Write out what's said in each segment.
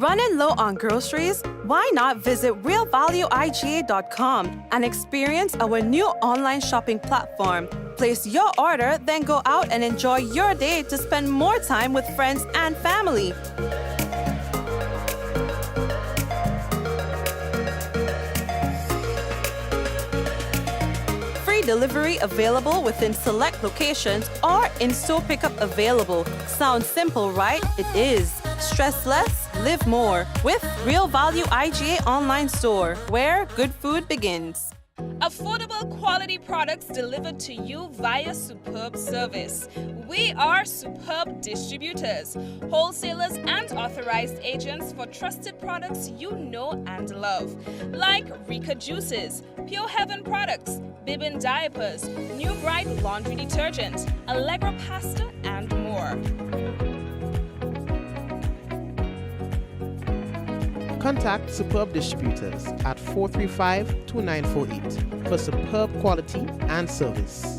Running low on groceries? Why not visit realvalueiga.com and experience our new online shopping platform? Place your order, then go out and enjoy your day to spend more time with friends and family. Free delivery available within select locations or in-store pickup available. Sounds simple, right? It is. Stress less, live more with Real Value IGA online store, where good food begins. Affordable quality products delivered to you via superb service. We are superb distributors, wholesalers and authorized agents for trusted products you know and love, like Rika Juices, Pure Heaven products, Bibbin diapers, New Bright laundry detergent, Allegra pasta and more. Contact Superb Distributors at 435-2948 for superb quality and service.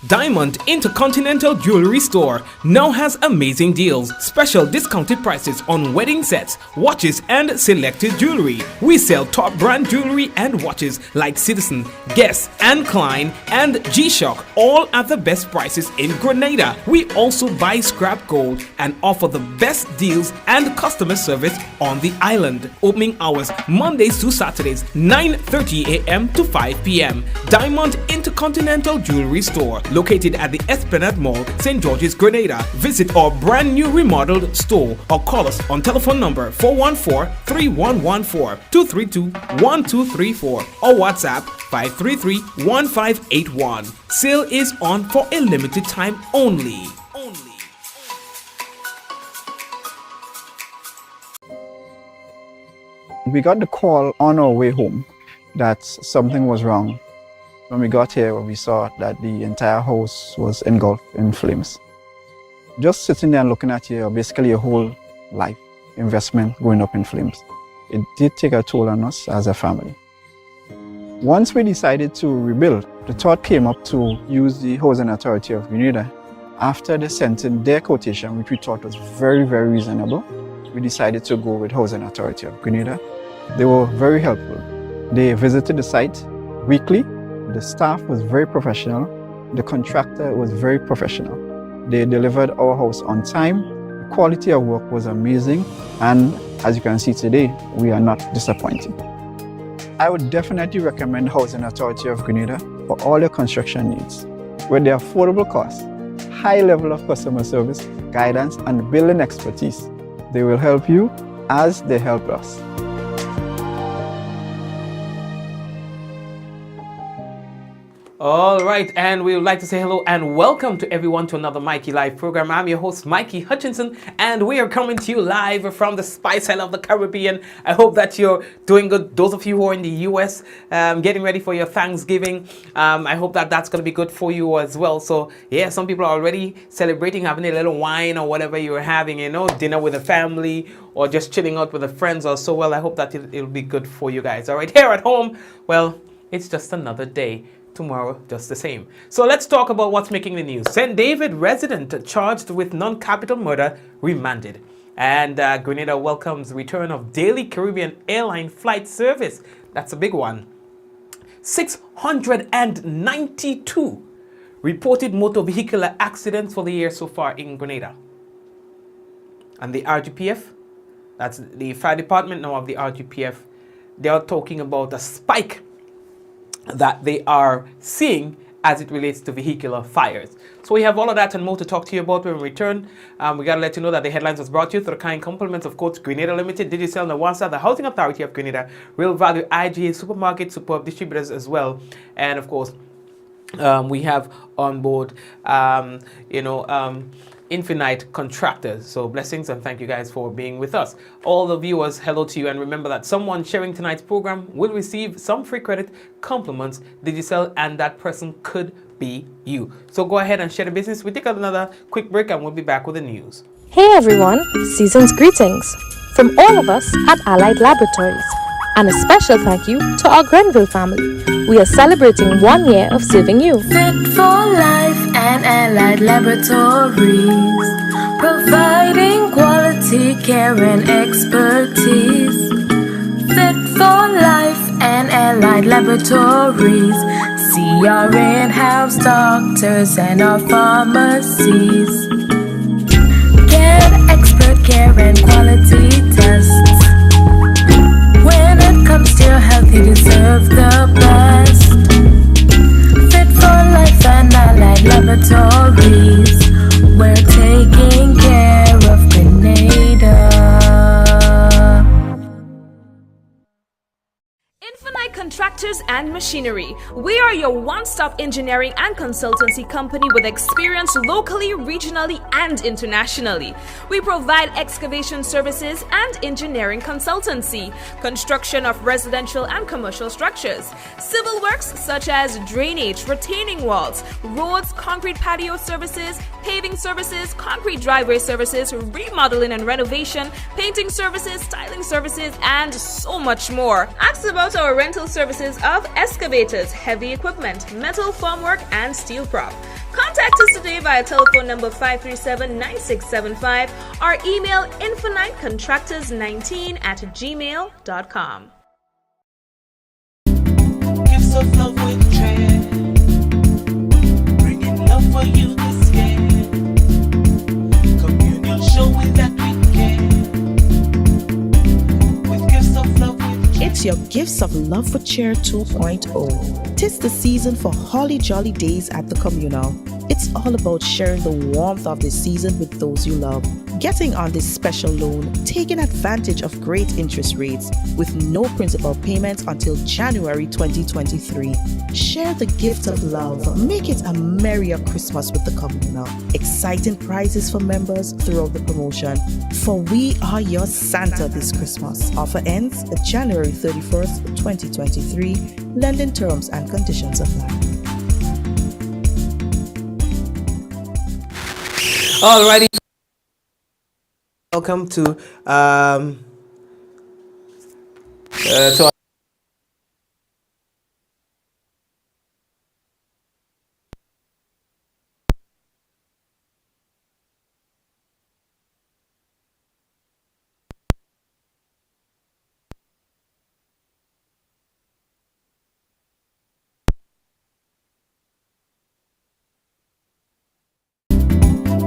Diamond Intercontinental Jewelry Store now has amazing deals, special discounted prices on wedding sets, watches and selected jewelry. We sell top brand jewelry and watches like Citizen, Guess and Klein and G-Shock, all at the best prices in Grenada. We also buy scrap gold and offer the best deals and customer service on the island. Opening hours Mondays to Saturdays 9:30 a.m. to 5 p.m. Diamond Intercontinental Jewelry Store, located at the Esplanade Mall, St. George's, Grenada. Visit our brand new remodeled store or call us on telephone number 414-3114, 232-1234 or WhatsApp 533-1581. Sale is on for a limited time only. We got the call on our way home that something was wrong. When we got here, we saw that the entire house was engulfed in flames. Just sitting there and looking at basically your whole life investment going up in flames. It did take a toll on us as a family. Once we decided to rebuild, the thought came up to use the Housing Authority of Grenada. After they sent in their quotation, which we thought was very, very reasonable, we decided to go with Housing Authority of Grenada. They were very helpful. They visited the site weekly. The staff was very professional. The contractor was very professional. They delivered our house on time. The quality of work was amazing. And as you can see today, we are not disappointed. I would definitely recommend Housing Authority of Grenada for all your construction needs. With their affordable costs, high level of customer service, guidance, and building expertise, they will help you as they help us. All right, and we would like to say hello and welcome to everyone to another Mikey Live program. I'm your host, Mikey Hutchinson, and we are coming to you live from the Spice Isle of the Caribbean. I hope that you're doing good. Those of you who are in the U.S., getting ready for your Thanksgiving, I hope that that's going to be good for you as well. So, yeah, some people are already celebrating, having a little wine or whatever you're having, dinner with a family or just chilling out with the friends or so. Well, I hope that it'll be good for you guys. All right, here at home, well, it's just another day. Tomorrow, just the same. So let's talk about what's making the news. St. David resident charged with non-capital murder remanded. And Grenada welcomes return of daily Caribbean airline flight service. That's a big one. 692 reported motor vehicular accidents for the year so far in Grenada. And the RGPF, that's the fire department now of the RGPF, they are talking about a spike that they are seeing as it relates to vehicular fires. So we have all of that and more to talk to you about when we return. We got to let you know that the headlines was brought to you through the kind compliments of course Grenada Limited, Digicel, Nawasa, the Housing Authority of Grenada, Real Value IGA, Supermarket, Superb Distributors as well, and of course we have on board Infinite Contractors. So blessings and thank you guys for being with us. All the viewers, hello to you, and remember that someone sharing tonight's program will receive some free credit, compliments, Digicel, and that person could be you. So go ahead and share the business. We take another quick break and we'll be back with the news. Hey everyone, season's greetings from all of us at Allied Laboratories, and a special thank you to our Grenville family. We are celebrating 1 year of serving you. Fit for life and allied laboratories, providing quality care and expertise. Fit for life and allied laboratories. See our in-house doctors and our pharmacies. Get expert care and quality tests. When it comes to your health, you deserve the best. Fit for life and allied laboratories. We're taking care of Grenada. Infinite Contractors and Machinery. We are your one-stop engineering and consultancy company with experience locally, regionally, and internationally. We provide excavation services and engineering consultancy, construction of residential and commercial structures, civil works such as drainage, retaining walls, roads, concrete patio services, paving services, concrete driveway services, remodeling and renovation, painting services, styling services, and so much more. Ask about our rental services of excavators, heavy equipment, metal formwork, and steel prop. Contact us today via telephone number 537-9675 or email infinitecontractors19@gmail.com. Gifts of love with dread, bringing love for you this year. Communion showing that we care. With gifts of love with It's your Gifts of Love for Cheer 2.0. 'Tis the season for holly jolly days at the communal. It's all about sharing the warmth of this season with those you love. Getting on this special loan, taking advantage of great interest rates with no principal payments until January 2023. Share the gift of love. Make it a merrier Christmas with the communal. Exciting prizes for members throughout the promotion. For we are your Santa this Christmas. Offer ends January 31st, 2023. Lending terms and conditions apply. Alrighty. Welcome to our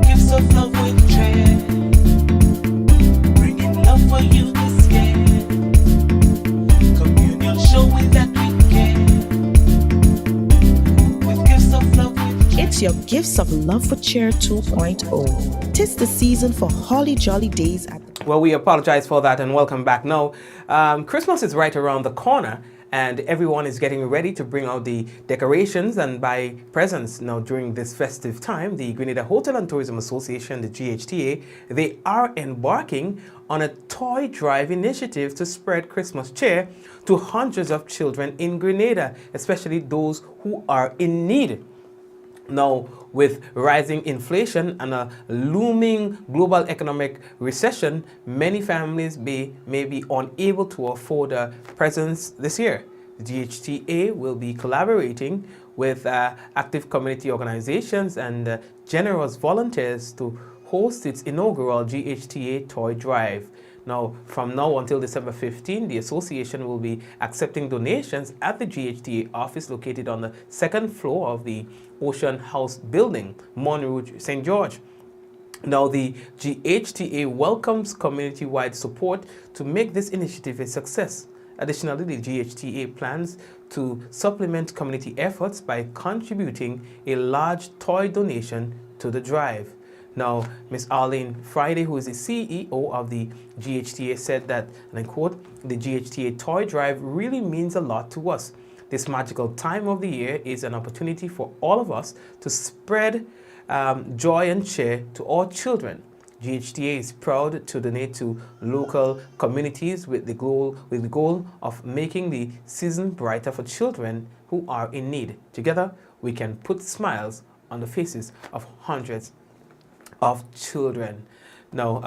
gifts of love with dread, bringing love for you this year. Communion showing that we care. With gifts of love with dread. It's your Gifts of Love for Cheer 2.0. 'Tis the season for holly jolly days at the Well, we apologize for that and welcome back. Now, Christmas is right around the corner and everyone is getting ready to bring out the decorations and buy presents. Now, during this festive time, the Grenada Hotel and Tourism Association, the GHTA, they are embarking on a toy drive initiative to spread Christmas cheer to hundreds of children in Grenada, especially those who are in need. Now, with rising inflation and a looming global economic recession, many families may be unable to afford presents this year. The GHTA will be collaborating with active community organizations and generous volunteers to host its inaugural GHTA Toy Drive. Now, from now until December 15, the association will be accepting donations at the GHTA office located on the second floor of the Ocean House building, Monrouge, St. George. Now, the GHTA welcomes community-wide support to make this initiative a success. Additionally, the GHTA plans to supplement community efforts by contributing a large toy donation to the drive. Now, Ms. Arlene Friday, who is the CEO of the GHTA, said that, and I quote, "The GHTA Toy Drive really means a lot to us. This magical time of the year is an opportunity for all of us to spread joy and cheer to our children. GHTA is proud to donate to local communities with the goal of making the season brighter for children who are in need. Together, we can put smiles on the faces of hundreds of children." Now,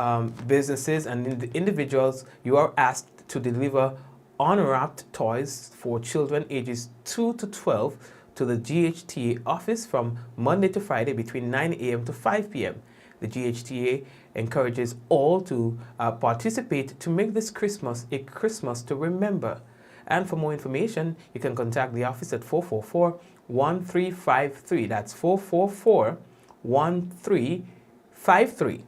businesses and individuals, you are asked to deliver unwrapped toys for children ages 2 to 12 to the GHTA office from Monday to Friday between 9 a.m. to 5 p.m. The GHTA encourages all to participate to make this Christmas a Christmas to remember. And for more information, you can contact the office at 444-1353. That's 444-1353.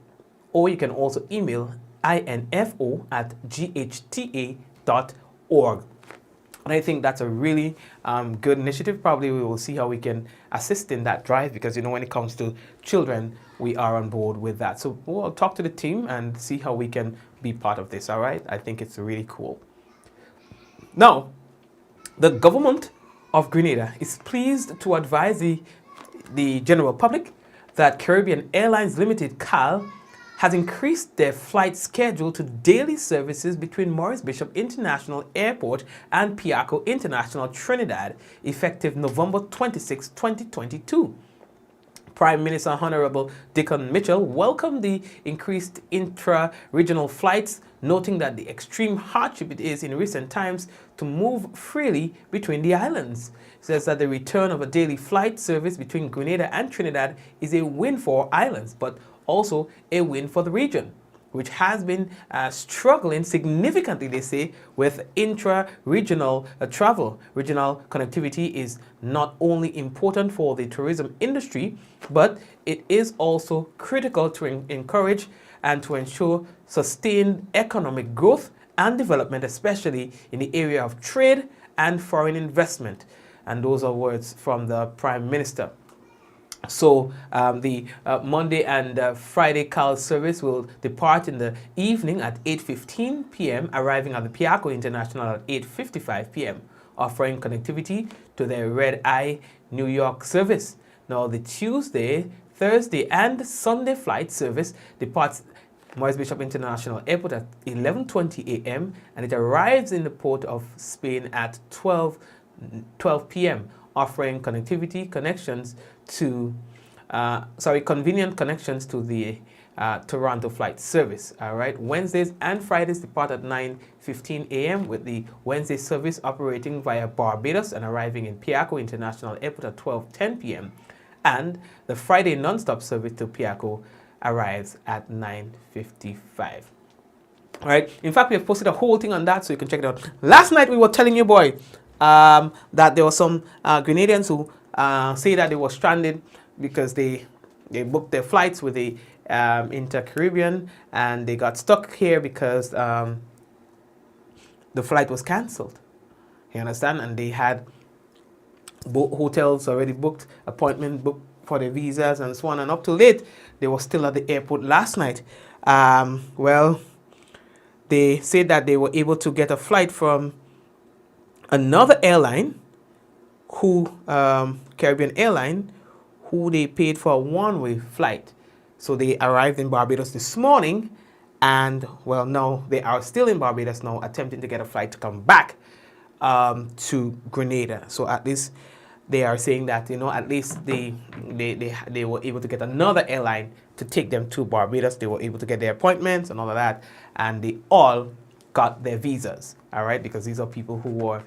Or you can also email info@ghta.org. And I think that's a really good initiative. Probably we will see how we can assist in that drive because, you know, when it comes to children, we are on board with that. So we'll talk to the team and see how we can be part of this, all right? I think it's really cool. Now, the government of Grenada is pleased to advise the general public that Caribbean Airlines Limited, CAL, has increased their flight schedule to daily services between Maurice Bishop International Airport and Piarco International Trinidad, effective November 26, 2022. Prime Minister Honorable Dickon Mitchell welcomed the increased intra-regional flights, noting that the extreme hardship it is in recent times to move freely between the islands. He says that the return of a daily flight service between Grenada and Trinidad is a win for islands, but also a win for the region, which has been struggling significantly, they say, with intra-regional travel. Regional connectivity is not only important for the tourism industry, but it is also critical to encourage and to ensure sustained economic growth and development, especially in the area of trade and foreign investment. And those are words from the Prime Minister. So the Monday and Friday CAL service will depart in the evening at 8:15 p.m., arriving at the Piarco International at 8:55 p.m., offering connectivity to their Red Eye New York service. Now, the Tuesday, Thursday, and Sunday flight service departs Maurice Bishop International Airport at 11:20 a.m. and it arrives in the port of Spain at 12 p.m., offering connectivity connections to, convenient connections to the Toronto flight service. All right, Wednesdays and Fridays depart at 9:15 a.m. with the Wednesday service operating via Barbados and arriving in Piarco International Airport at 12:10 p.m. and the Friday non-stop service to Piarco arrives at 9:55. All right. In fact, we have posted a whole thing on that, so you can check it out. Last night we were telling you, boy, that there were some Grenadians who say that they were stranded because they booked their flights with the Inter-Caribbean and they got stuck here because the flight was cancelled. You understand? And they had hotels already booked, appointment booked for their visas and so on. And up to late, they were still at the airport last night. Well, they said that they were able to get a flight from another airline, Caribbean Airline, who they paid for a one-way flight. So they arrived in Barbados this morning, and well, now they are still in Barbados now, attempting to get a flight to come back to Grenada. So at least they are saying that, you know, at least they were able to get another airline to take them to Barbados. They were able to get their appointments and all of that, and they all got their visas. All right, because these are people who were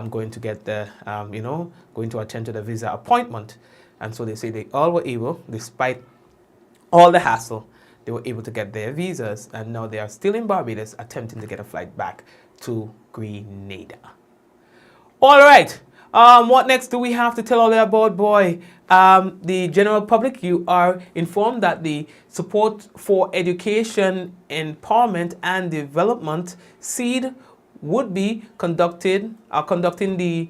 going to get the, going to attend to the visa appointment. And so they say they all were able, despite all the hassle, they were able to get their visas. And now they are still in Barbados attempting to get a flight back to Grenada. All right. What next do we have to tell all about, boy? The general public, you are informed that the Support for Education, Empowerment and Development SEED would be conducting the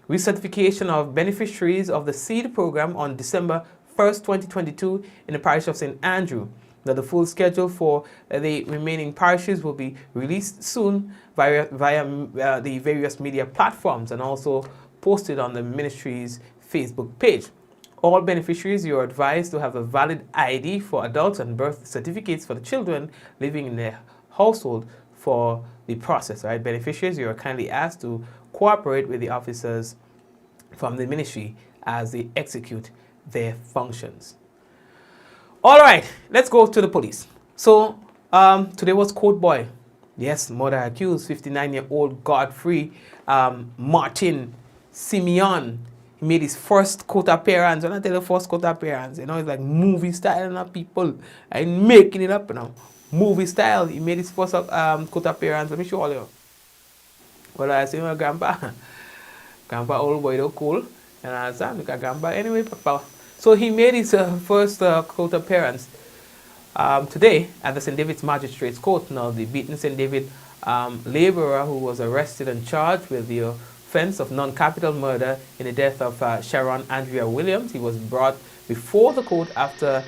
recertification of beneficiaries of the SEED program on December 1st, 2022 in the parish of St. Andrew. Now, the full schedule for the remaining parishes will be released soon via the various media platforms and also posted on the ministry's Facebook page. All beneficiaries, you are advised to have a valid ID for adults and birth certificates for the children living in their household for the process. Right? Beneficiaries, you are kindly asked to cooperate with the officers from the ministry as they execute their functions. All right, let's go to the police. So today was court boy. Yes, murder accused 59-year-old Godfrey Martin Simeon he made his first court appearance. When I tell you first court appearance, you know, it's like movie style and people and making it up, you know. Movie style. He made his first court appearance. Let me show you. Well, I say, my grandpa old boy, though, cool. And I said, look at grandpa. Anyway, papa. So he made his first court appearance today at the St. David's Magistrates Court. Now, the beaten St. David laborer who was arrested and charged with the offense of non-capital murder in the death of Sharon Andrea Williams. He was brought before the court after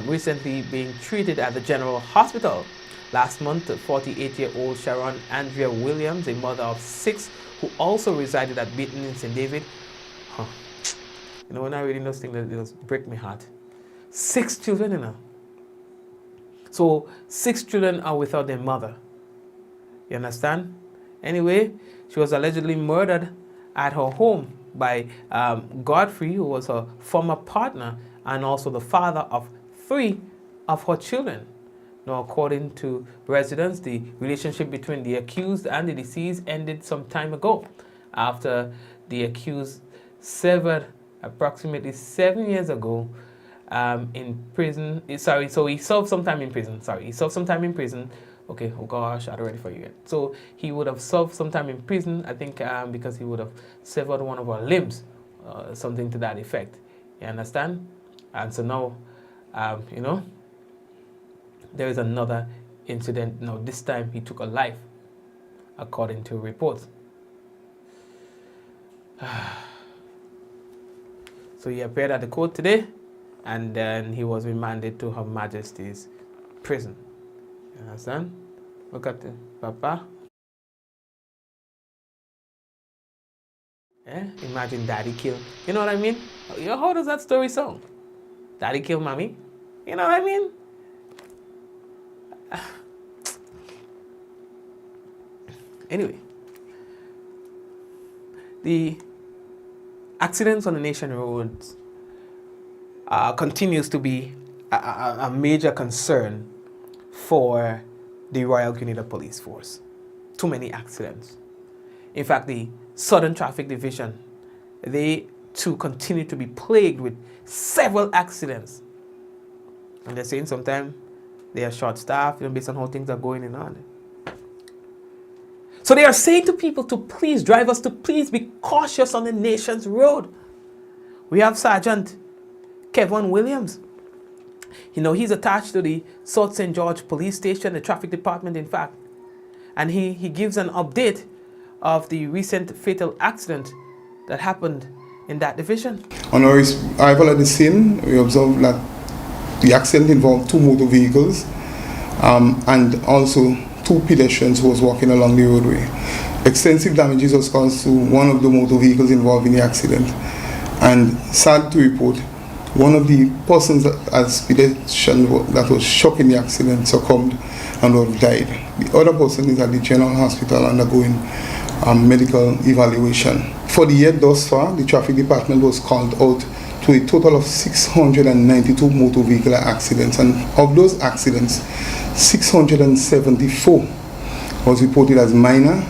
recently being treated at the General Hospital. Last month, 48-year-old Sharon Andrea Williams, a mother of 6, who also resided at Beaton in St. David. You know, when I read those things, it just break my heart. 6 children, you know. So 6 children are without their mother. You understand? Anyway, she was allegedly murdered at her home by Godfrey, who was her former partner and also the father of 3 of her children. Now, according to residents, the relationship between the accused and the deceased ended some time ago after the accused severed approximately 7 years ago in prison. Sorry, so he served some time in prison. Sorry, he served some time in prison. Okay, oh gosh, I'm ready for you yet. So he would have served some time in prison, I think, because he would have severed one of our limbs, something to that effect. You understand? And so now, you know, there is another incident. Now, this time he took a life, according to reports. So he appeared at the court today, and then he was remanded to Her Majesty's prison. You understand? Look at the papa. Yeah? Imagine daddy kill. You know what I mean? You know, how does that story sound? Daddy kill mommy? You know what I mean? Anyway, the accidents on the nation roads continues to be a major concern for the Royal Grenada Police Force. Too many accidents. In fact, the Southern Traffic Division, they too continue to be plagued with several accidents. And they're saying sometimes they are short-staffed, you know, based on how things are going on. So they are saying to people to please, drivers, to please be cautious on the nation's road. We have Sergeant Kevin Williams. You know, he's attached to the South St. George Police Station, the traffic department, in fact. And he gives an update of the recent fatal accident that happened in that division. On our arrival at the scene, we observed that the accident involved 2 motor vehicles and also 2 pedestrians who was walking along the roadway. Extensive damages was caused to one of the motor vehicles involved in the accident. And sad to report, one of the persons as pedestrian that was shocked in the accident succumbed and would have died. The other person is at the General Hospital undergoing medical evaluation. For the year thus far, the traffic department was called out to a total of 692 motor vehicle accidents, and of those accidents, 674 was reported as minor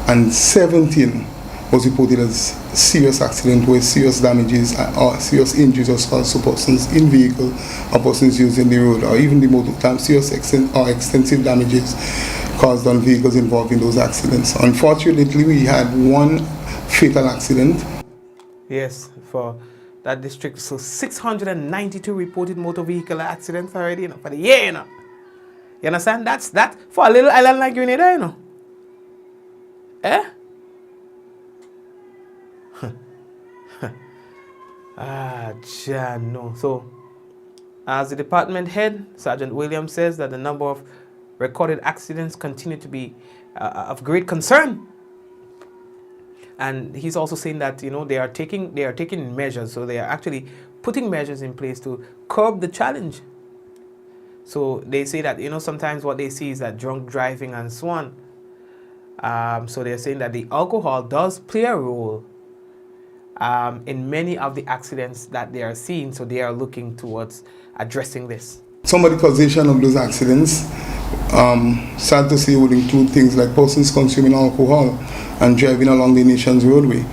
and 17 was reported as serious accident where serious damages or serious injuries was caused to persons in vehicle or persons using the road, or even the motor serious or extensive damages caused on vehicles involved in those accidents. Unfortunately, we had 1 fatal accident. Yes, for that district. So 692 reported motor vehicle accidents already, you know, for the year, you know. You understand? That's that for a little island like Grenada, you know. Eh? No. So, as the department head, Sergeant Williams says that the number of recorded accidents continue to be of great concern. And he's also saying that, you know, they are taking measures. So they are actually putting measures in place to curb the challenge. So they say that, you know, sometimes what they see is that drunk driving and so on. So they're saying that the alcohol does play a role in many of the accidents that they are seeing. So they are looking towards addressing this. Some of the causation of those accidents, sad to say, would include things like persons consuming alcohol and driving along the nation's roadway.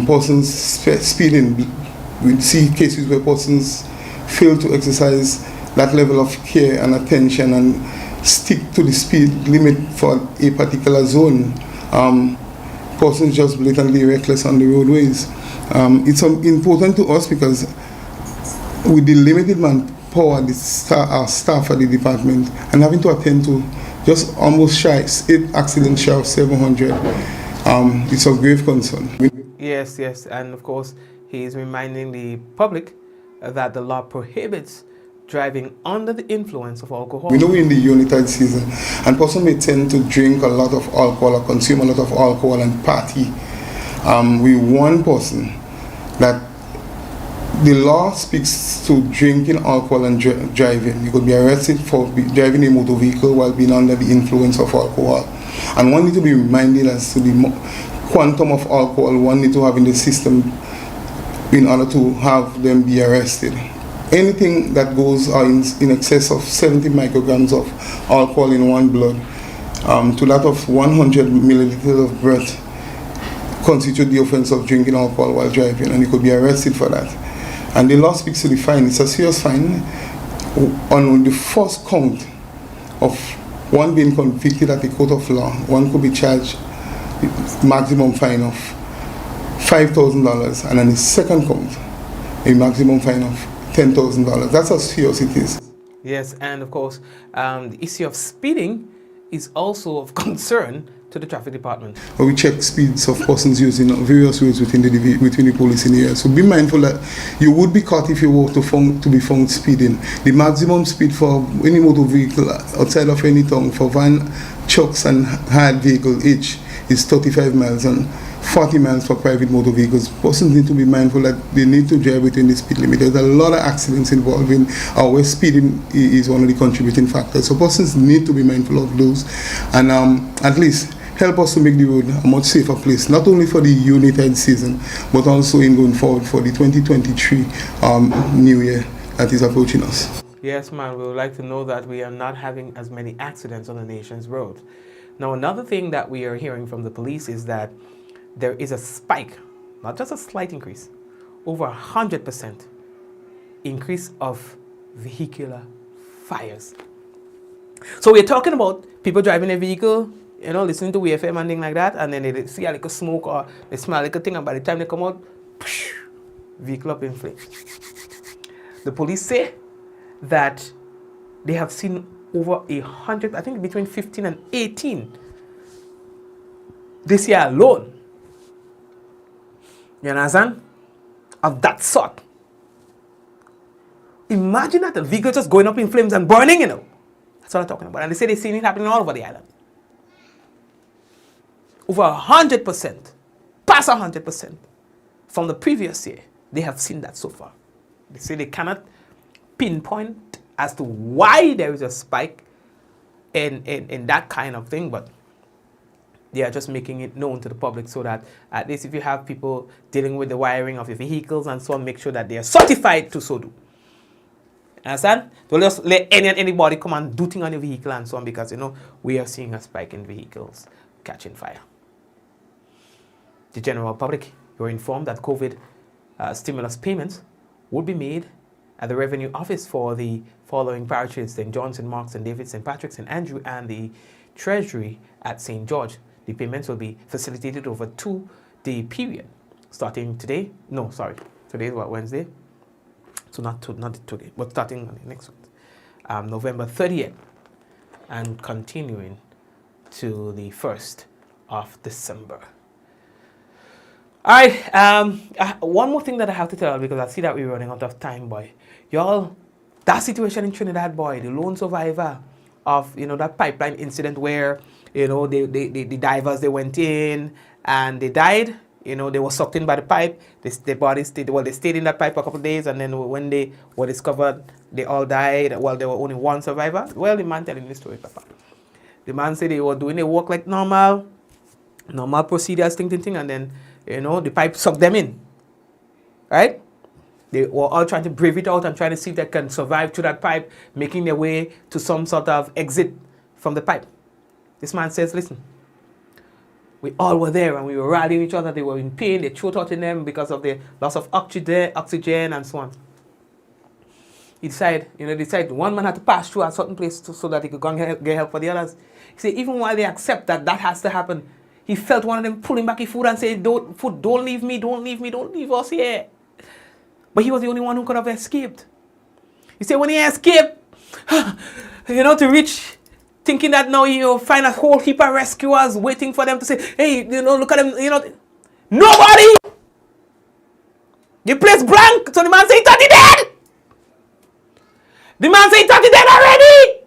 persons speeding. We see cases where persons fail to exercise that level of care and attention and stick to the speed limit for a particular zone. Persons just blatantly reckless on the roadways. It's important to us because with the limited manpower, our staff at the department, and having to attend to just almost 8 accidents shy of 700, it's of grave concern. Yes, and of course, he is reminding the public that the law prohibits driving under the influence of alcohol. We know we're in the Unitide season, and person may tend to drink a lot of alcohol or consume a lot of alcohol and party. We warn person that the law speaks to drinking alcohol and driving. You could be arrested for driving a motor vehicle while being under the influence of alcohol. And one need to be reminded as to the quantum of alcohol one need to have in the system in order to have them be arrested. Anything that goes in excess of 70 micrograms of alcohol in one blood to that of 100 milliliters of breath constitute the offense of drinking alcohol while driving, and you could be arrested for that. And the law speaks to the fine. It's a serious fine. On the first count of one being convicted at a court of law, one could be charged with maximum fine of $5,000, and on the second count, a maximum fine of $10,000. That's how serious it is. Yes, and of course, the issue of speeding is also of concern to the traffic department. We check speeds of persons using various roads within the policing area. So be mindful that you would be caught if you were to be found speeding. The maximum speed for any motor vehicle outside of any town for van, trucks and hired vehicle each is 35 miles and 40 miles for private motor vehicles. Persons need to be mindful that they need to drive within the speed limit. There's a lot of accidents involving where speeding is one of the contributing factors. So persons need to be mindful of those and at least help us to make the road a much safer place, not only for the United season, but also in going forward for the 2023 new year that is approaching us. Yes, man, we would like to know that we are not having as many accidents on the nation's roads. Now, another thing that we are hearing from the police is that there is a spike, not just a slight increase, over 100% increase of vehicular fires. So we're talking about people driving a vehicle, you know, listening to WFM and things like that, and then they see a little smoke or they smell a little thing, and by the time they come out, vehicle up in flames. The police say that they have seen over 100, I think between 15 and 18 this year alone. You understand? Of that sort. Imagine that a vehicle just going up in flames and burning, you know. That's what I'm talking about. And they say they've seen it happening all over the island. Over 100%, past 100% from the previous year, they have seen that so far. They say they cannot pinpoint as to why there is a spike in that kind of thing, but they are just making it known to the public so that at least if you have people dealing with the wiring of your vehicles and so on, make sure that they are certified to so do. Understand? Don't just let anybody come and do things on your vehicle and so on, because you know we are seeing a spike in vehicles catching fire. The general public, you're informed that COVID stimulus payments will be made at the Revenue Office for the following parishes: St. John, St. Mark, St. David, St. Patrick, St. Andrew, and the Treasury at St. George. The payments will be facilitated over 2-day period, starting today. No, sorry, today is what, Wednesday? So not today, but starting next week, November 30th, and continuing to the 1st of December. All right, one more thing that I have to tell you, because I see that we're running out of time, boy. Y'all, that situation in Trinidad, boy, the lone survivor of, you know, that pipeline incident where, you know, the divers, they went in and they died. You know, they were sucked in by the pipe. Their bodies stayed, well, they stayed in that pipe for a couple of days, and then when they were discovered, they all died. Well, there were only one survivor. Well, the man telling this story, Papa. The man said they were doing their work like normal procedures, thing, and then, you know, the pipe sucked them in, right? They were all trying to brave it out and trying to see if they can survive through that pipe, making their way to some sort of exit from the pipe. This man says, listen, We all were there and we were rallying each other. They were in pain. They threw out in them because of the loss of oxygen and so on. He decided one man had to pass through a certain place so that he could go and get help for the others. He said, even while they accept that has to happen, he felt one of them pulling back his foot and saying, don't leave me, don't leave us here. But he was the only one who could have escaped. He said when he escaped, to reach, thinking that now he'll find a whole heap of rescuers waiting for them to say, hey, look at them, nobody! The place blank, so the man said, he thought he dead! The man said he thought he dead already!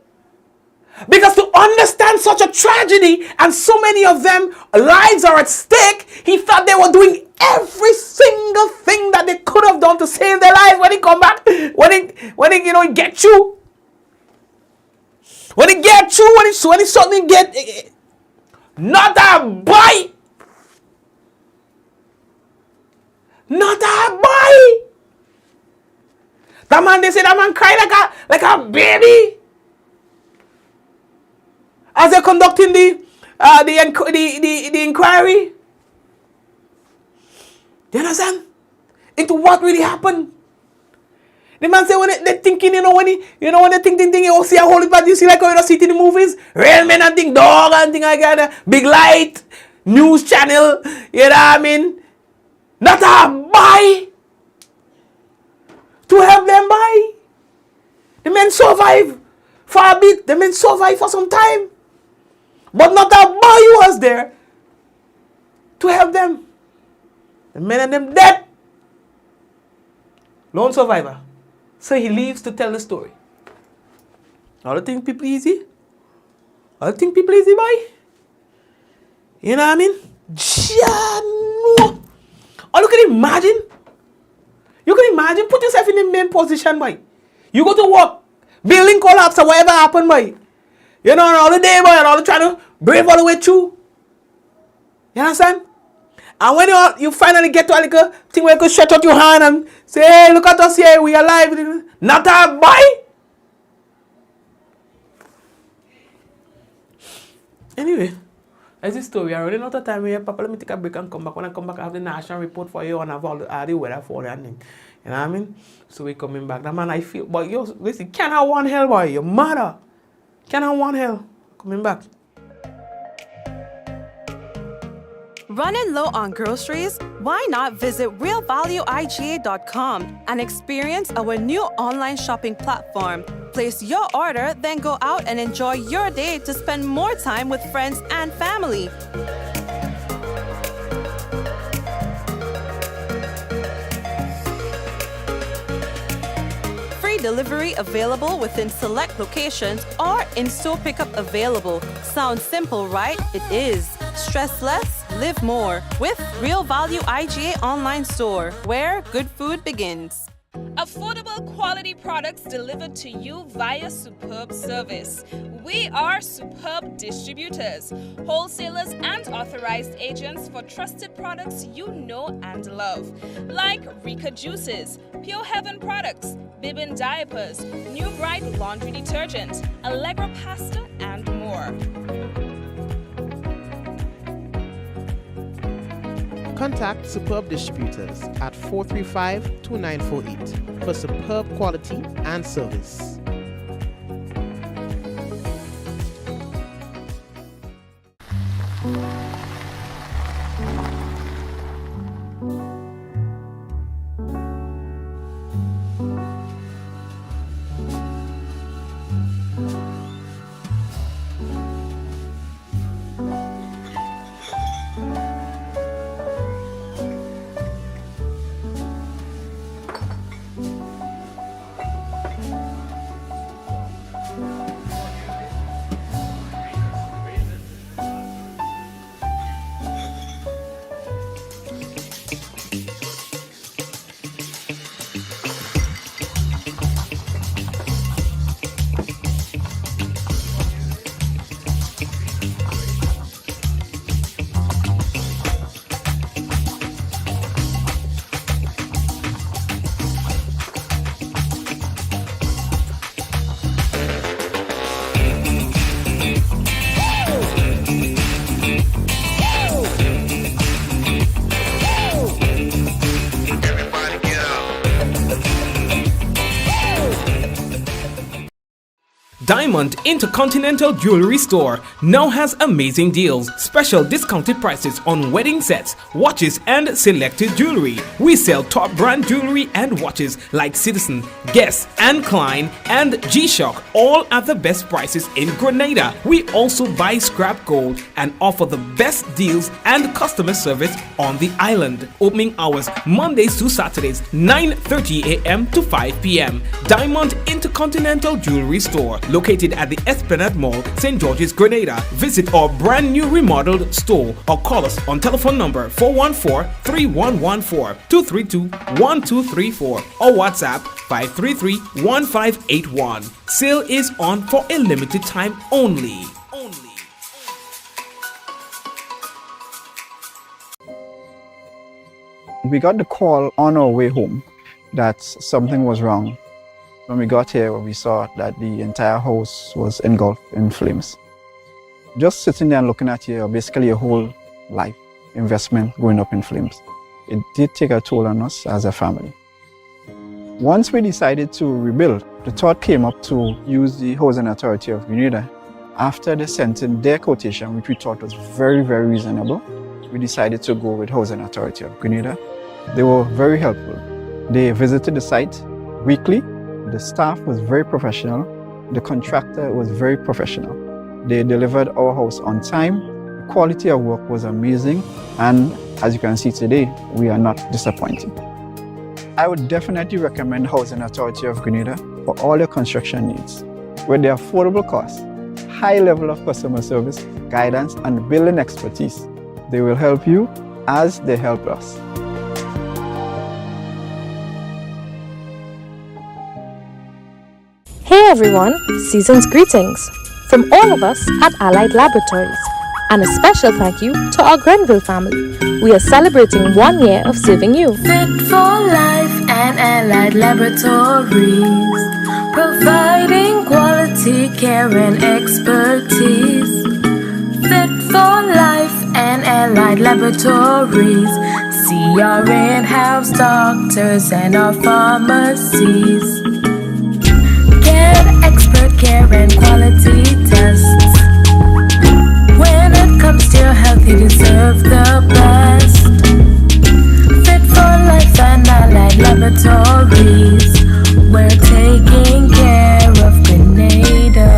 Because to understand such a tragedy and so many of them lives are at stake, he thought they were doing every single thing that they could have done to save their lives when he come back, when he get you. When he get you, when he suddenly get not a boy. Not a boy. That man, they say that man cry like a baby. As they're conducting the inquiry. Do you understand? Into what really happened. The man say when they're thinking, when they think, you see a whole lot, you see like how you see it in the movies, real men and think dog and thing like that, big light, news channel, you know what I mean? Not a buy to help them buy. The men survive for a bit, the men survive for some time. But not a boy was there to help them. The men and them dead. Lone survivor. So he leaves to tell the story. All the think people easy? All the think people easy, boy? You know what I mean? No. Or you can imagine. You can imagine, put yourself in the main position, boy. You go to work, building collapse or whatever happened, boy. You know, all the day, boy, and all the trying to brave all the way through. You understand? And when you finally get to a little thing where you can stretch out your hand and say, hey, look at us here, we are alive. Not a boy. Anyway, that's the story. I running out of time here. Papa, let me take a break and come back. When I come back, I have the national report for you and I have all the weather for you. You know what I mean? So we're coming back. That man, I feel, but yo, listen, can't have one hell, boy. Your mother. Can't have one hell. Coming back. Running low on groceries? Why not visit realvalueiga.com and experience our new online shopping platform? Place your order, then go out and enjoy your day to spend more time with friends and family. Free delivery available within select locations or in-store pickup available. Sounds simple, right? It is. Stress less, live more with Real Value IGA online store, where good food begins. Affordable quality products delivered to you via superb service. We are superb distributors, wholesalers and authorized agents for trusted products you know and love. Like Rika Juices, Pure Heaven products, Bibbin diapers, New Bright laundry detergent, Allegra pasta and more. Contact Superb Distributors at 435-2948 for superb quality and service. Diamond Intercontinental Jewelry Store now has amazing deals, special discounted prices on wedding sets, watches and selected jewelry. We sell top brand jewelry and watches like Citizen, Guess and Klein and G-Shock, all at the best prices in Grenada. We also buy scrap gold and offer the best deals and customer service on the island. Opening hours Mondays to Saturdays 9:30 a.m. to 5 p.m. Diamond Intercontinental Jewelry Store, located at the Esplanade Mall, St. George's, Grenada. Visit our brand new remodeled store or call us on telephone number 414-3114, 232-1234 or WhatsApp 533-1581. Sale is on for a limited time only. We got the call on our way home that something was wrong. When we got here, we saw that the entire house was engulfed in flames. Just sitting there and looking at you, basically your whole life investment going up in flames. It did take a toll on us as a family. Once we decided to rebuild, the thought came up to use the Housing Authority of Grenada. After they sent in their quotation, which we thought was very, very reasonable, we decided to go with Housing Authority of Grenada. They were very helpful. They visited the site weekly. The staff was very professional. The contractor was very professional. They delivered our house on time. The quality of work was amazing. And as you can see today, we are not disappointed. I would definitely recommend Housing Authority of Grenada for all your construction needs. With their affordable costs, high level of customer service, guidance, and building expertise, they will help you as they help us. Hey everyone, season's greetings from all of us at Allied Laboratories, and a special thank you to our Grenville family. We are celebrating 1 year of serving you. Fit for life and Allied Laboratories, providing quality care and expertise. Fit for life and Allied Laboratories, see our in-house doctors and our pharmacies. Get expert care and quality tests. When it comes to your health, you deserve the best. Fit for life and Allied Laboratories, we're taking care of Grenada.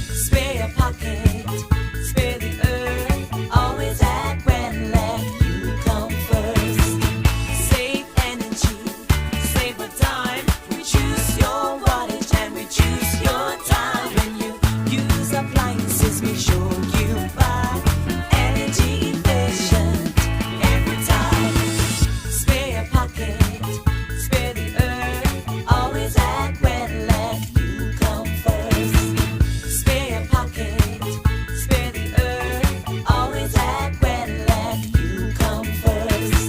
Spare your pocket, spare the earth. Always at Remanded, you come first. Save energy, save the time. Reduce your wattage and reduce your time. When you use appliances, make sure you buy energy efficient every time. Spare your pocket, spare the earth. Always at Remanded, you come first. Spare your pocket, spare the earth. Always at Remanded, you come first.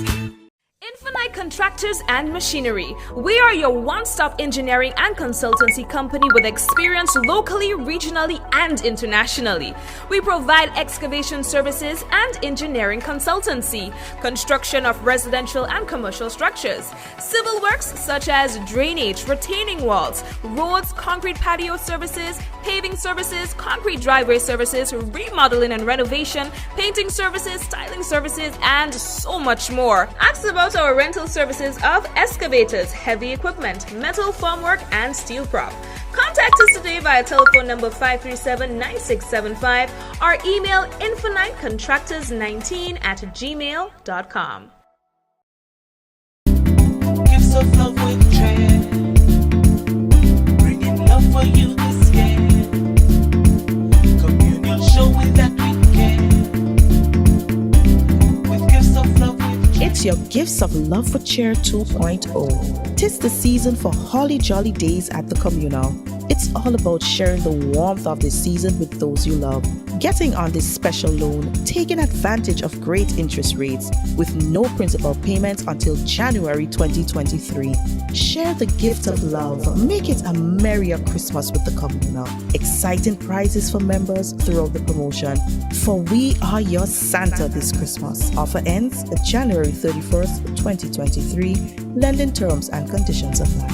Infinite Contractors and Machinery. We are your one-stop engineering and consultancy company with experience locally, regionally, and internationally. We provide excavation services and engineering consultancy, construction of residential and commercial structures, civil works such as drainage, retaining walls, roads, concrete patio services, paving services, concrete driveway services, remodeling and renovation, painting services, styling services, and so much more. Ask about our rental services of excavators, heavy equipment, metal formwork, and steel prop. Contact us today via telephone number 537-9675 or email infinitecontractors19@gmail.com. Gifts of love with trend, bringing love for you this year. Communion showing that we care. With gifts of love with trend. It's your Gifts of Love for Cheer 2.0. 'Tis the season for holly jolly days at the communal. It's all about sharing the warmth of this season with those you love. Getting on this special loan, taking advantage of great interest rates with no principal payments until January 2023. Share the gift of love. Make it a merrier Christmas with the Communal. Exciting prizes for members throughout the promotion. For we are your Santa this Christmas. Offer ends January 31st, 2023. Lending terms and conditions apply.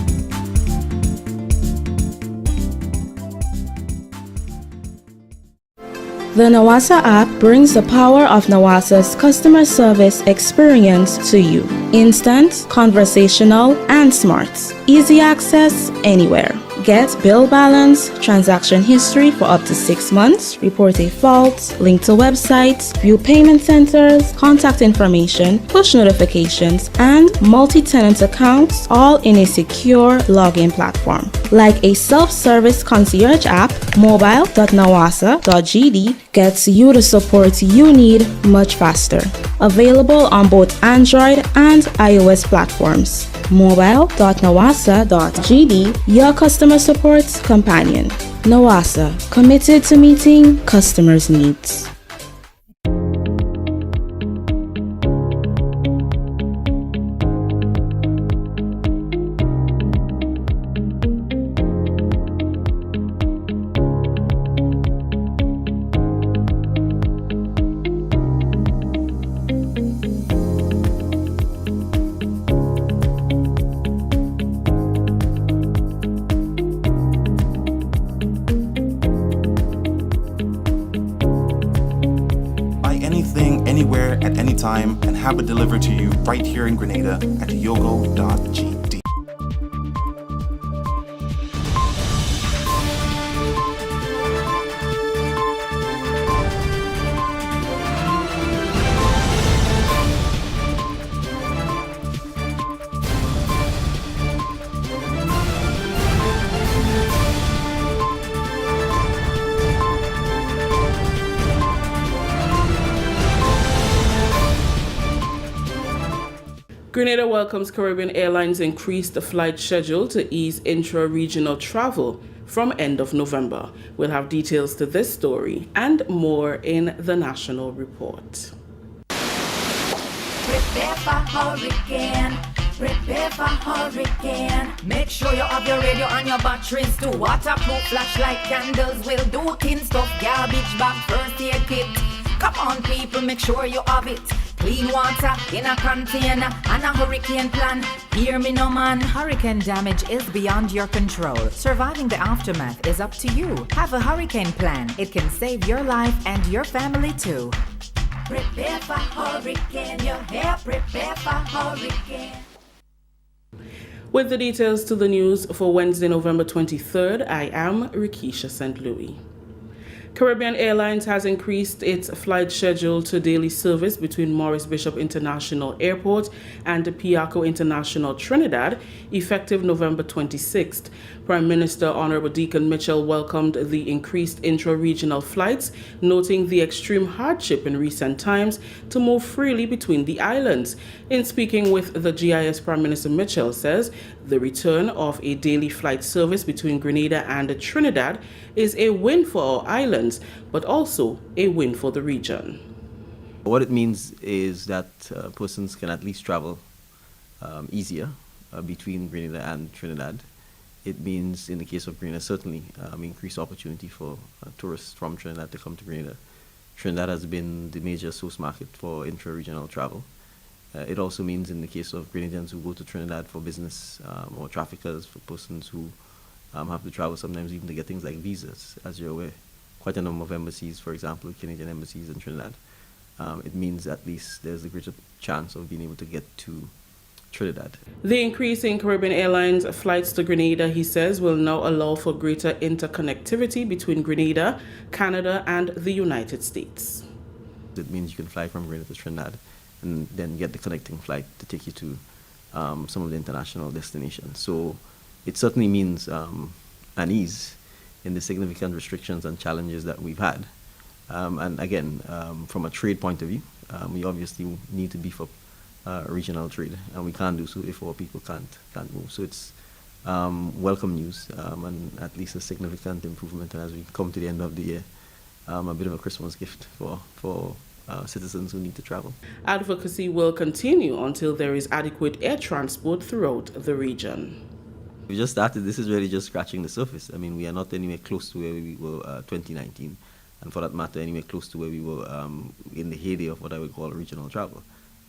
The Nawasa app brings the power of Nawasa's customer service experience to you. Instant, conversational, and smart. Easy access anywhere. Get bill balance, transaction history for up to 6 months, report a fault, link to websites, view payment centers, contact information, push notifications, and multi-tenant accounts, all in a secure login platform. Like a self-service concierge app, mobile.nawasa.gd gets you the support you need much faster. Available on both Android and iOS platforms. mobile.nawasa.gd, your customer support companion. Nawasa, committed to meeting customers' needs. Anywhere at any time and have it delivered to you right here in Grenada at yogo.gd. Grenada welcomes Caribbean Airlines increased the flight schedule to ease intra-regional travel from end of November. We'll have details to this story and more in the National Report. Prepare for hurricane. Prepare for hurricane. Make sure you have your radio and your batteries too. Waterproof flashlight candles will do. Tin stuff, garbage bag, first aid kit. Come on people, make sure you have it. Clean water in a container and a hurricane plan. Hear me no man. Hurricane damage is beyond your control. Surviving the aftermath is up to you. Have a hurricane plan. It can save your life and your family too. Prepare for hurricane. Your hair, prepare for hurricane. With the details to the news for Wednesday, November 23rd, I am Rikisha St. Louis. Caribbean Airlines has increased its flight schedule to daily service between Maurice Bishop International Airport and Piarco International Trinidad, effective November 26th. Prime Minister Honorable Deacon Mitchell welcomed the increased intra-regional flights, noting the extreme hardship in recent times to move freely between the islands. In speaking with the GIS, Prime Minister Mitchell says the return of a daily flight service between Grenada and Trinidad is a win for our islands, but also a win for the region. What it means is that persons can at least travel easier between Grenada and Trinidad. It means, in the case of Grenada, certainly increased opportunity for tourists from Trinidad to come to Grenada. Trinidad has been the major source market for intra-regional travel. It also means, in the case of Grenadians who go to Trinidad for business or traffickers, for persons who have to travel sometimes even to get things like visas, as you're aware. Quite a number of embassies, for example, Canadian embassies in Trinidad. It means at least there's a greater chance of being able to get to Trinidad. The increase in Caribbean Airlines flights to Grenada, he says, will now allow for greater interconnectivity between Grenada, Canada, and the United States. It means you can fly from Grenada to Trinidad and then get the connecting flight to take you to some of the international destinations. So it certainly means an ease in the significant restrictions and challenges that we've had. And again, from a trade point of view, we obviously need to beef up regional trade, and we can't do so if our people can't move. So it's welcome news and at least a significant improvement. And as we come to the end of the year, a bit of a Christmas gift for citizens who need to travel. Advocacy will continue until there is adequate air transport throughout the region. We just started. This is really just scratching the surface. I mean, we are not anywhere close to where we were 2019, and for that matter, anywhere close to where we were in the heyday of what I would call regional travel.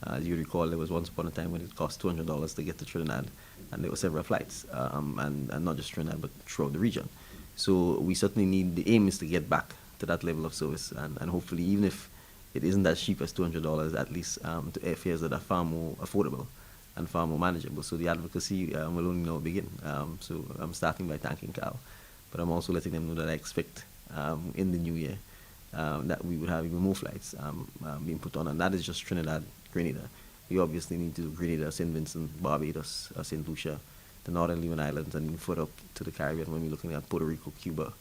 As you recall, there was once upon a time when it cost $200 to get to Trinidad, and there were several flights, and not just Trinidad, but throughout the region. So we certainly need, the aim is to get back to that level of service, and hopefully, even if it isn't as cheap as $200, at least to airfares that are far more affordable and far more manageable. So the advocacy will only now begin. So I'm starting by thanking Cal, but I'm also letting them know that I expect in the new year that we would have even more flights being put on, and that is just Trinidad, Grenada. We obviously need to do Grenada, St. Vincent, Barbados, St. Lucia, the Northern Leeward Islands, and further up to the Caribbean when we're looking at Puerto Rico, Cuba,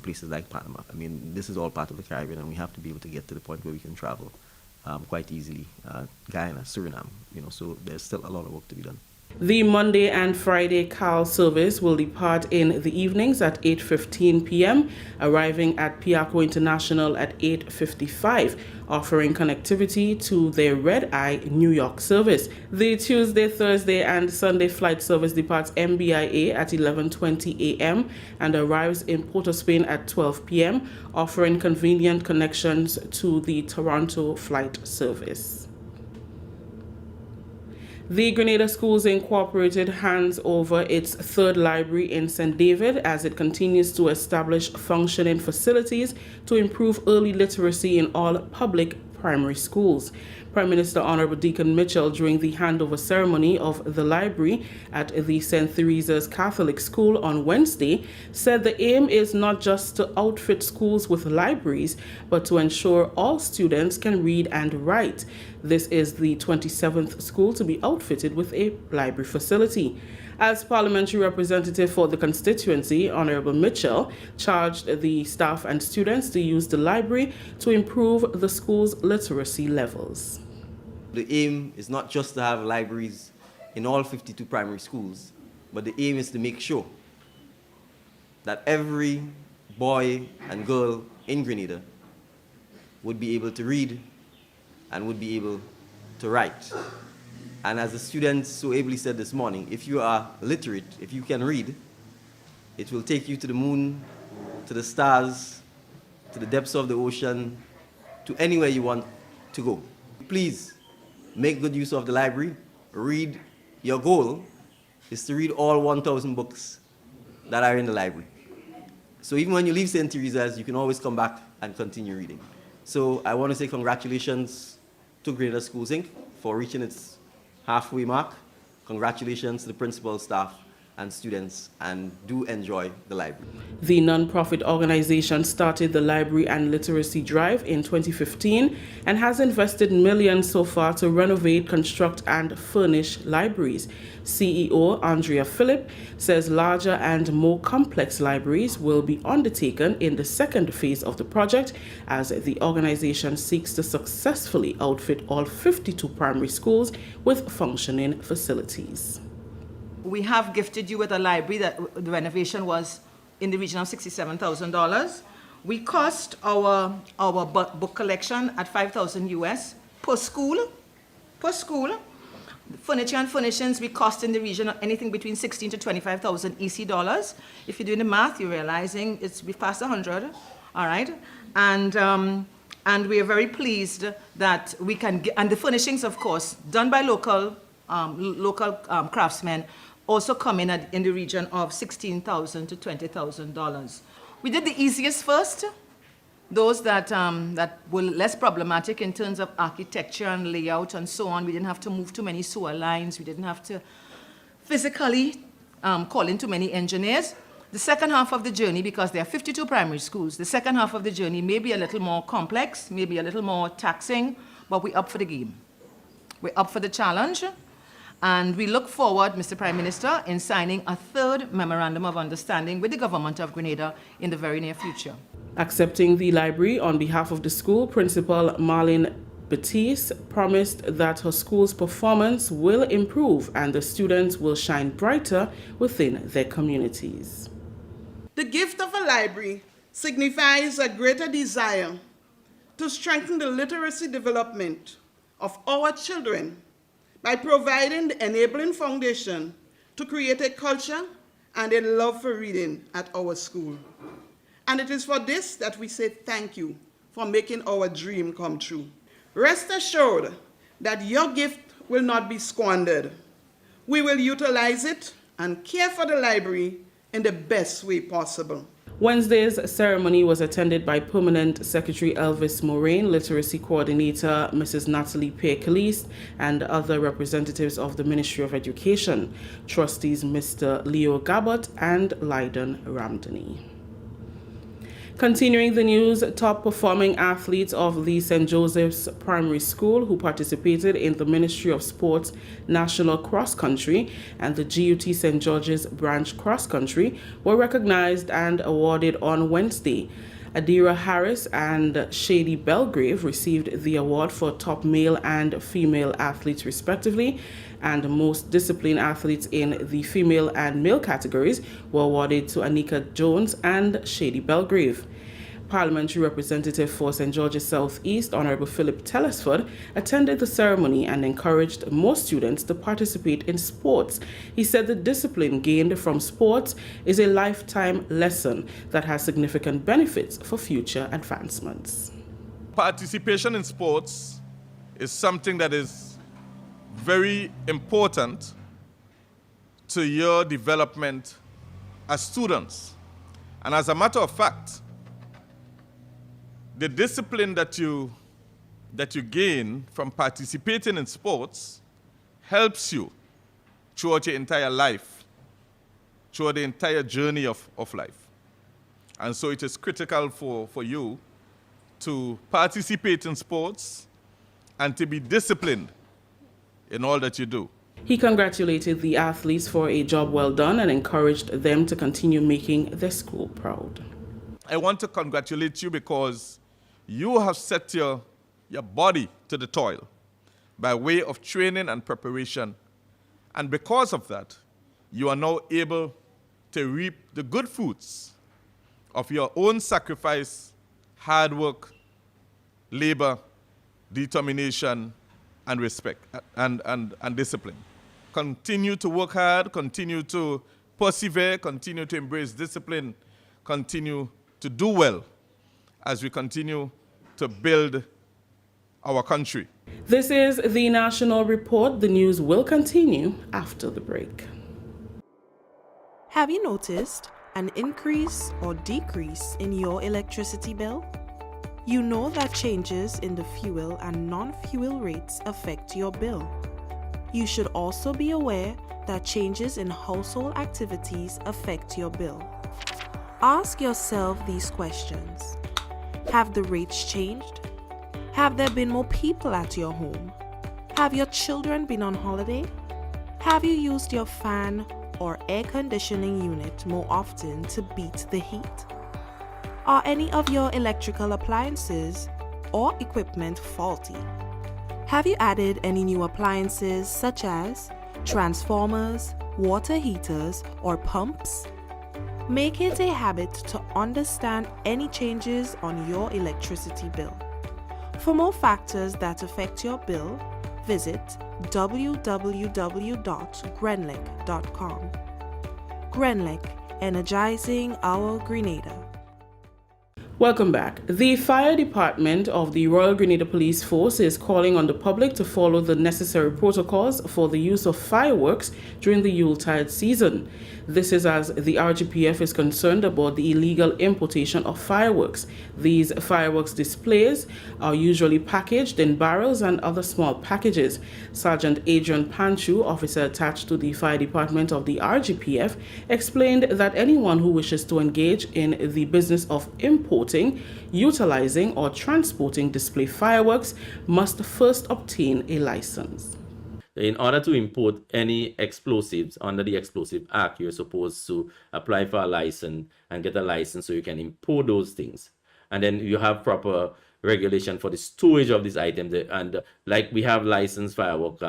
places like Panama. I mean, this is all part of the Caribbean, and we have to be able to get to the point where we can travel quite easily. Guyana, Suriname, so there's still a lot of work to be done. The Monday and Friday CAL service will depart in the evenings at 8:15 p.m., arriving at Piaco International at 8:55, offering connectivity to their Red Eye New York service. The Tuesday, Thursday, and Sunday flight service departs MBIA at 11:20 a.m. and arrives in Port of Spain at 12 p.m., offering convenient connections to the Toronto flight service. The Grenada Schools Incorporated hands over its third library in St. David as it continues to establish functioning facilities to improve early literacy in all public primary schools. Prime Minister Honorable Deacon Mitchell, during the handover ceremony of the library at the St. Theresa's Catholic School on Wednesday, said the aim is not just to outfit schools with libraries, but to ensure all students can read and write. This is the 27th school to be outfitted with a library facility. As parliamentary representative for the constituency, Honorable Mitchell charged the staff and students to use the library to improve the school's literacy levels. The aim is not just to have libraries in all 52 primary schools, but the aim is to make sure that every boy and girl in Grenada would be able to read and would be able to write. And as the students so ably said this morning, if you are literate, if you can read, it will take you to the moon, to the stars, to the depths of the ocean, to anywhere you want to go. Please make good use of the library. Read. Your goal is to read all 1,000 books that are in the library. So even when you leave St. Theresa's, you can always come back and continue reading. So I want to say congratulations to Grenada Schools Inc. for reaching its halfway mark. Congratulations to the principal, staff, and students, and do enjoy the library. The non-profit organization started the library and literacy drive in 2015 and has invested millions so far to renovate, construct, and furnish libraries. CEO Andrea Phillip says larger and more complex libraries will be undertaken in the second phase of the project as the organization seeks to successfully outfit all 52 primary schools with functioning facilities. We have gifted you with a library that the renovation was in the region of $67,000. We cost our book collection at $5,000 US per school. Furniture and furnishings we cost in the region of anything between $16,000 to $25,000 EC dollars. If you're doing the math, you're realizing we passed 100. All right, and we are very pleased that we can get, and the furnishings, of course, done by local craftsmen, also come in in the region of $16,000 to $20,000. We did the easiest first, those that were less problematic in terms of architecture and layout and so on. We didn't have to move too many sewer lines. We didn't have to physically call in too many engineers. The second half of the journey, because there are 52 primary schools, the second half of the journey may be a little more complex, maybe a little more taxing, but we're up for the game. We're up for the challenge. And we look forward, Mr. Prime Minister, in signing a third Memorandum of Understanding with the Government of Grenada in the very near future. Accepting the library on behalf of the school, Principal Marlene Batiste promised that her school's performance will improve and the students will shine brighter within their communities. The gift of a library signifies a greater desire to strengthen the literacy development of our children by providing the enabling foundation to create a culture and a love for reading at our school. And it is for this that we say thank you for making our dream come true. Rest assured that your gift will not be squandered. We will utilize it and care for the library in the best way possible. Wednesday's ceremony was attended by Permanent Secretary Elvis Moraine, Literacy Coordinator Mrs. Natalie Peer-Caliste, and other representatives of the Ministry of Education, Trustees Mr. Leo Gabot and Lydon Ramdani. Continuing the news, top performing athletes of the St. Joseph's Primary School who participated in the Ministry of Sports National Cross Country and the GUT St. George's Branch Cross Country were recognized and awarded on Wednesday. Adira Harris and Shady Belgrave received the award for top male and female athletes respectively, and most disciplined athletes in the female and male categories were awarded to Anika Jones and Shady Belgrave. Parliamentary Representative for St. George's South East, Honorable Philip Telesford, attended the ceremony and encouraged more students to participate in sports. He said the discipline gained from sports is a lifetime lesson that has significant benefits for future advancements. Participation in sports is something that is very important to your development as students. And as a matter of fact, the discipline that you gain from participating in sports helps you throughout your entire life, throughout the entire journey of life. And so it is critical for you to participate in sports and to be disciplined in all that you do. He congratulated the athletes for a job well done and encouraged them to continue making their school proud. I want to congratulate you because you have set your body to the toil by way of training and preparation. And because of that, you are now able to reap the good fruits of your own sacrifice, hard work, labor, determination, and respect and discipline. Continue to work hard, continue to persevere, continue to embrace discipline, continue to do well as we continue to build our country. This is the National Report. The news will continue after the break. Have you noticed an increase or decrease in your electricity bill? You know that changes in the fuel and non-fuel rates affect your bill. You should also be aware that changes in household activities affect your bill. Ask yourself these questions. Have the rates changed? Have there been more people at your home? Have your children been on holiday? Have you used your fan or air conditioning unit more often to beat the heat? Are any of your electrical appliances or equipment faulty? Have you added any new appliances such as transformers, water heaters, or pumps? Make it a habit to understand any changes on your electricity bill. For more factors that affect your bill, visit www.grenlec.com. Grenlec, energizing our Grenada. Welcome back. The Fire Department of the Royal Grenada Police Force is calling on the public to follow the necessary protocols for the use of fireworks during the Yuletide season. This is as the RGPF is concerned about the illegal importation of fireworks. These fireworks displays are usually packaged in barrels and other small packages. Sergeant Adrian Panchu, officer attached to the Fire Department of the RGPF, explained that anyone who wishes to engage in the business of importing, utilizing, or transporting display fireworks must first obtain a license. In order to import any explosives under the Explosive Act, you're supposed to apply for a license and get a license so you can import those things. And then you have proper regulation for the storage of these items. And like we have licensed firework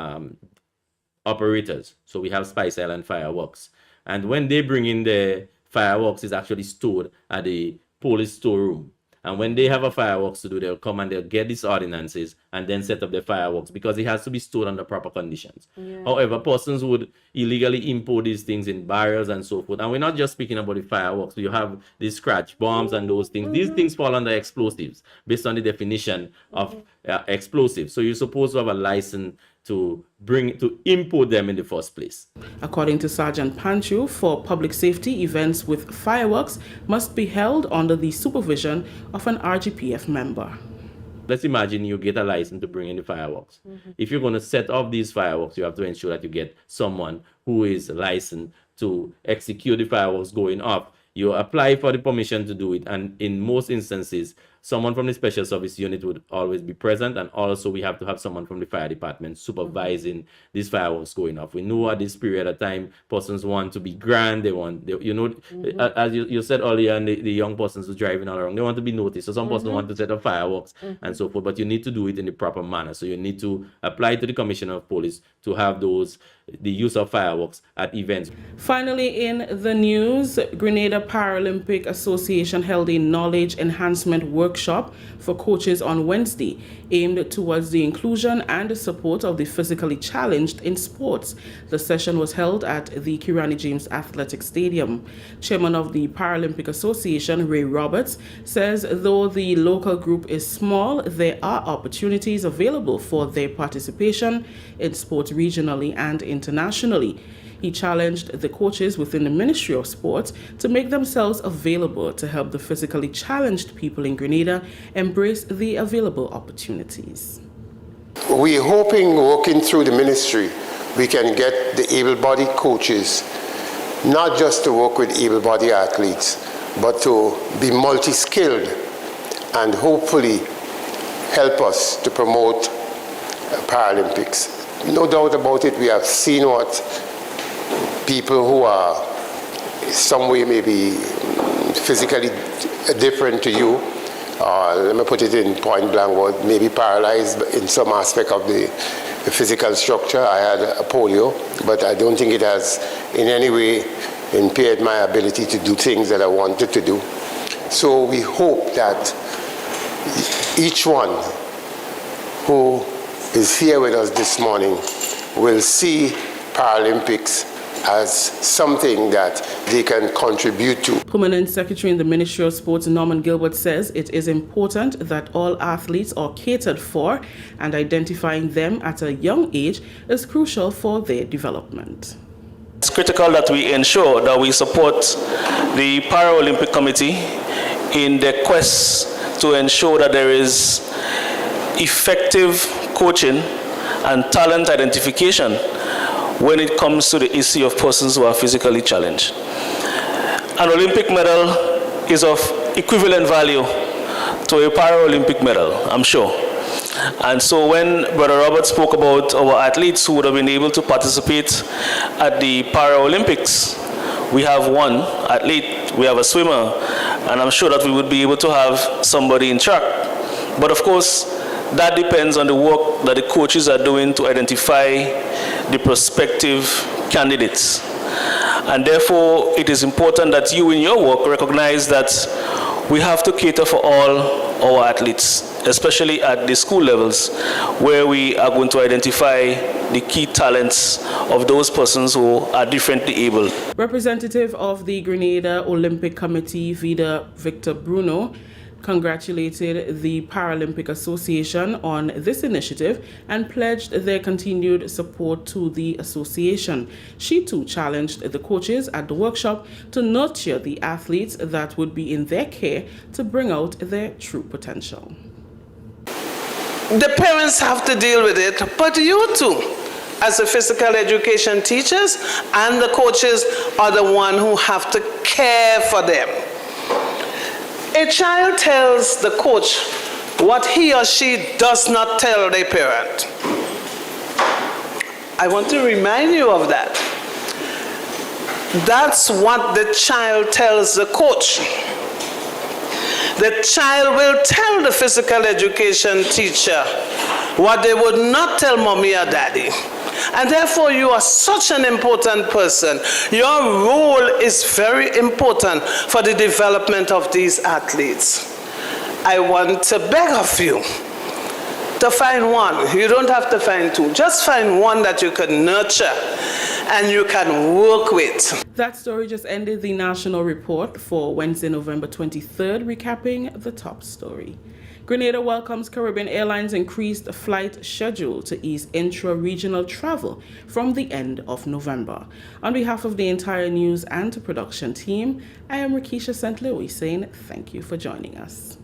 operators, so we have Spice Island Fireworks, and when they bring in the fireworks, is actually stored at the police storeroom. And when they have a fireworks to do, they'll come and they'll get these ordinances and then set up the fireworks, because it has to be stored under proper conditions. Yeah. However, persons would illegally import these things in barrels and so forth. And we're not just speaking about the fireworks. You have these scratch bombs and those things. These things fall under explosives based on the definition of explosives. So you're supposed to have a license to import them in the first place. According to Sergeant Panchu, for public safety, events with fireworks must be held under the supervision of an RGPF member. Let's imagine you get a license to bring in the fireworks. If you're going to set off these fireworks, you have to ensure that you get someone who is licensed to execute the fireworks going off. You apply for the permission to do it, and in most instances, someone from the special service unit would always be present, and also we have to have someone from the fire department supervising these fireworks going off. We know at this period of time, persons want to be grand, as you said earlier, and the young persons who's driving all around, they want to be noticed. So some persons want to set up fireworks and so forth, but you need to do it in the proper manner. So you need to apply to the Commissioner of Police to have the use of fireworks at events. Finally, in the news, Grenada Paralympic Association held a knowledge enhancement workshop for coaches on Wednesday, aimed towards the inclusion and support of the physically challenged in sports. The session was held at the Kirani James Athletic Stadium. Chairman of the Paralympic Association, Ray Roberts, says though the local group is small, there are opportunities available for their participation in sport regionally and internationally. He challenged the coaches within the Ministry of Sport to make themselves available to help the physically challenged people in Grenada embrace the available opportunities. We're hoping, working through the ministry, we can get the able-bodied coaches not just to work with able-bodied athletes, but to be multi-skilled and hopefully help us to promote Paralympics. No doubt about it, we have seen what people who are some way maybe physically different to you, let me put it in point blank word, maybe paralyzed in some aspect of the physical structure. I had a polio, but I don't think it has in any way impaired my ability to do things that I wanted to do. So we hope that each one who is here with us this morning will see Paralympics as something that they can contribute to. Permanent Secretary in the Ministry of Sports, Norman Gilbert, says it is important that all athletes are catered for, and identifying them at a young age is crucial for their development. It's critical that we ensure that we support the Paralympic Committee in the quest to ensure that there is effective coaching and talent identification when it comes to the issue of persons who are physically challenged. An Olympic medal is of equivalent value to a Paralympic medal, I'm sure. And so when Brother Robert spoke about our athletes who would have been able to participate at the Paralympics, we have one athlete, we have a swimmer, and I'm sure that we would be able to have somebody in track. But of course, that depends on the work that the coaches are doing to identify the prospective candidates. And therefore, it is important that you in your work recognize that we have to cater for all our athletes, especially at the school levels, where we are going to identify the key talents of those persons who are differently able. Representative of the Grenada Olympic Committee, Victor Bruno, congratulated the Paralympic Association on this initiative and pledged their continued support to the association. She too challenged the coaches at the workshop to nurture the athletes that would be in their care to bring out their true potential. The parents have to deal with it, but you too, as the physical education teachers and the coaches, are the one who have to care for them. A child tells the coach what he or she does not tell their parent. I want to remind you of that. That's what the child tells the coach. The child will tell the physical education teacher what they would not tell mommy or daddy. And therefore, you are such an important person. Your role is very important for the development of these athletes. I want to beg of you to find one. You don't have to find two. Just find one that you can nurture and you can work with. That story just ended the national report for Wednesday, November 23rd, recapping the top story. Grenada welcomes Caribbean Airlines' increased flight schedule to ease intra-regional travel from the end of November. On behalf of the entire news and production team, I am Rikisha St. Louis saying thank you for joining us.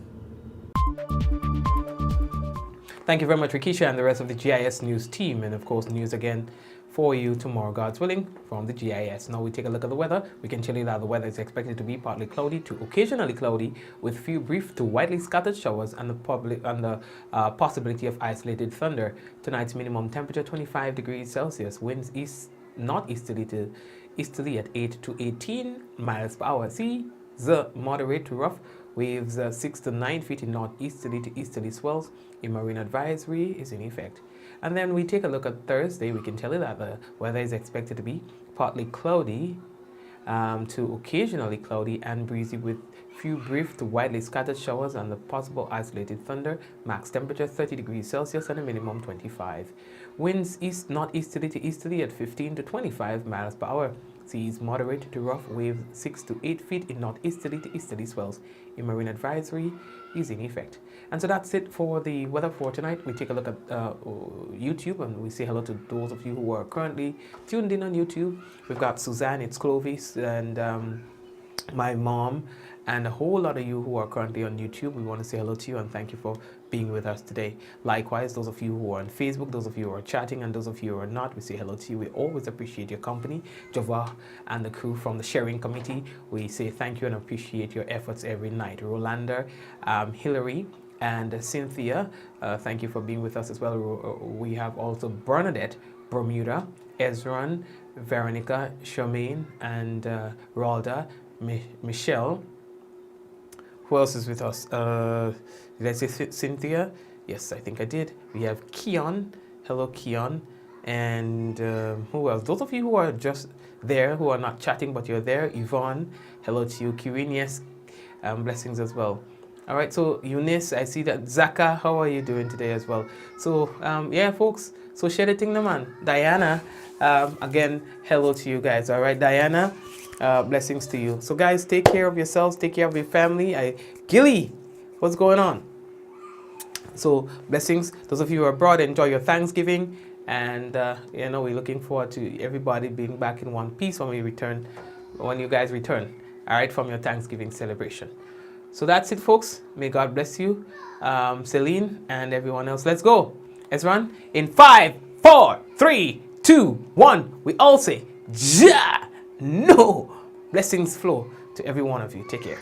Thank you very much, Rikisha, and the rest of the GIS News team. And of course, news again for you tomorrow, God's willing, from the GIS. Now we take a look at the weather. We can tell you that the weather is expected to be partly cloudy to occasionally cloudy with few brief to widely scattered showers and the possibility of isolated thunder. Tonight's minimum temperature 25 degrees Celsius. Winds northeasterly to easterly at 8 to 18 miles per hour. Seas moderate to rough. Waves 6 to 9 feet in northeasterly to easterly swells. A marine advisory is in effect. And then we take a look at Thursday. We can tell you that the weather is expected to be partly cloudy to occasionally cloudy and breezy with few brief to widely scattered showers and the possible isolated thunder. Max temperature 30 degrees Celsius and a minimum 25. Winds northeasterly to easterly at 15 to 25 miles per hour. Seas moderate to rough. Waves 6 to 8 feet in northeasterly to easterly swells. A marine advisory is in effect. And so that's it for the weather for tonight. We take a look at YouTube and we say hello to those of you who are currently tuned in on YouTube. We've got Suzanne, it's Clovis, and my mom, and a whole lot of you who are currently on YouTube. We want to say hello to you and thank you for being with us today. Likewise, those of you who are on Facebook, those of you who are chatting, and those of you who are not, we say hello to you. We always appreciate your company. Java and the crew from the sharing committee, we say thank you and appreciate your efforts every night. Rolanda, Hillary, and Cynthia, thank you for being with us as well. We have also Bernadette, Bermuda, Ezran, Veronica, Charmaine, and Ralda, Michelle. Who else is with us? Did I say Cynthia? Yes, I think I did. We have Keon. Hello, Keon. And who else? Those of you who are just there, who are not chatting, but you're there. Yvonne, hello to you. Kirin, yes. Blessings as well. All right, so Eunice, I see that. Zaka, how are you doing today as well? So, yeah, folks. So, share the thing, man. Diana, again, hello to you guys. All right, Diana. Blessings to you. So guys, take care of yourselves, take care of your family. Gilly, what's going on? So blessings. Those of you who are abroad, enjoy your Thanksgiving. And we're looking forward to everybody being back in one piece when you guys return, all right, from your Thanksgiving celebration. So that's it, folks. May God bless you. Celine and everyone else. Let's go. Let's run. In 5, 4, 3, 2, 1. We all say, Ja! No! Blessings flow to every one of you. Take care.